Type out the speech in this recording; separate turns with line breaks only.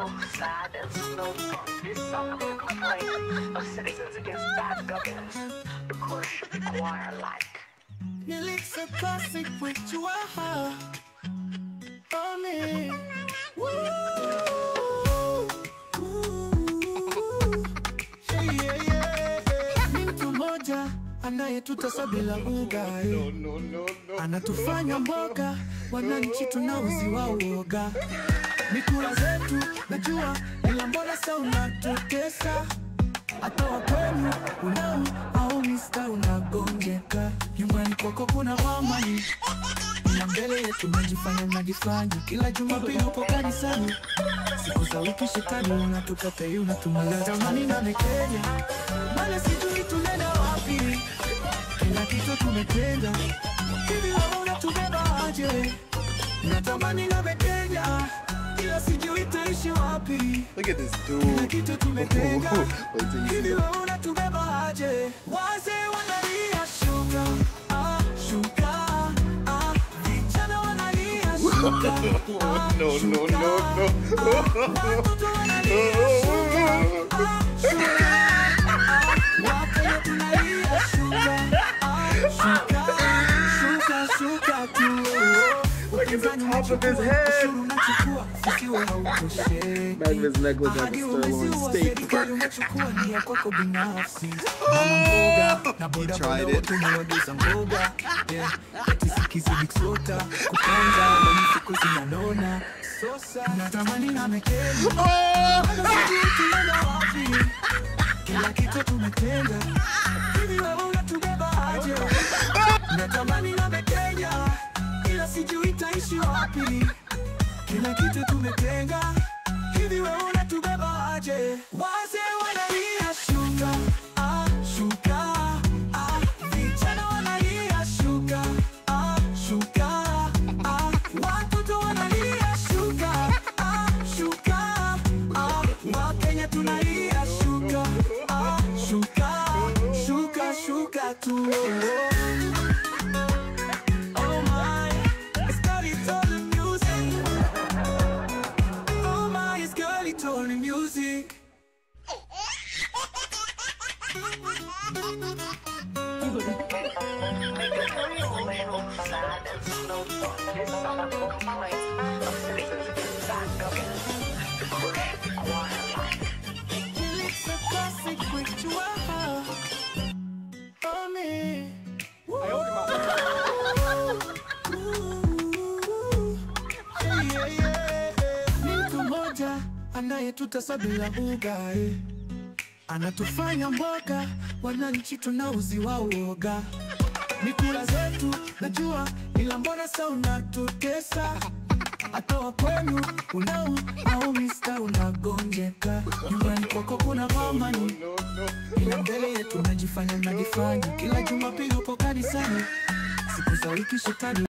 no silence, no song. This song is a complaint of citizens against bad governance. The course should require like.
Lyrics are classic with you on it. Woo! Ni mtu mmoja anayetutesa bila uga. Anatufanya mboga, wananchi tunauziwa uoga. Mikula zetu najua, ila mbona sa unatutesa? Hata wakwenu unau au mista unagonjeka. Nyumbani kwako kuna amani, na mbele yetu unajifanya. Kila Jumapili upo kanisani, siku za wiki shetani unatukatai, unatumaliza amani na Kenya. Bale sijui tunaenda wapi, kila kitu tumetenda. Hivi wewe unatubeba aje? Natamani na Kenya, ila sijui itaishi wapi.
Look at this dude.
Kila kitu tumetenda. Hivi wewe unatubeba aje? Wazee wanalia shuka, shuka. Vijana wanalia shuka,
No.
watoto wanalia shuka, shuka. Wakenya tunalia shuka, shuka tu.
Look at the top of his head. Magnus necklace has a sirloin steak. He tried it.
Kila kitu tumetenda, hivi wewe unatubeba aje? Natamani na Kenya, ila sijui itaishi wapi. Kila kitu tumetenga, hivi wewe unatubeba aje? Wazee wanalia shuka, shuka. Vijana wanalia shuka, shuka. Watoto wanalia shuka, shuka. Wakenya tunalia shuka, shuka tu. Oh my, it's Gully Tony music. Oh my, it's Gully Tony music.
No silence, no song. This song is a complaint of citizens against bad governance. The course should require like.
Lyrics are classic with you on it. Ni mtu mmoja anayetutesa bila uga. Anatufanya mboga, wananchi tunauziwa uoga. Mikula zetu najua, ila mbona sa unatutesa? Hata wakwenu unau au mista unagonjeka. Nyumbani kwako kuna amani, ila mbele yetu unajifanya. Kila Jumapili upo kanisani, siku za wiki shetani